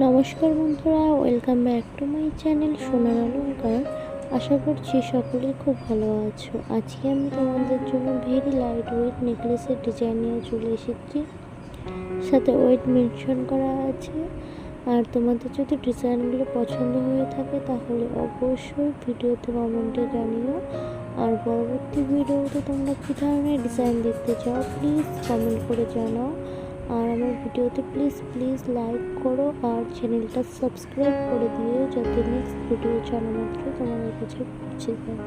নমস্কার বন্ধুরা, welcome back to my channel সোনার অলংকার। আশা করছি সকলে খুব ভালো আছো। আজকে আমি তোমাদের জন্য ভেরি লাইট ওয়েট নেকলেসের ডিজাইন নিয়ে চলে এসেছি, সাথে ওয়েট মেনশন করা আছে। আর তোমাদের যদি ডিজাইনগুলো পছন্দ হয়ে থাকে তাহলে অবশ্যই ভিডিওতে কমেন্টে জানিও। আর পরবর্তী ভিডিওতে তোমরা কী ধরনের ডিজাইন দেখতে চাও প্লিজ কমেন্ট করে জানাও। আর আমার ভিডিওতে প্লিজ লাইক করো আর চ্যানেলটা সাবস্ক্রাইব করে দিও, যাতে নেক্সট ভিডিও জানা মাত্র তোমাদের কাছে পৌঁছে যায়।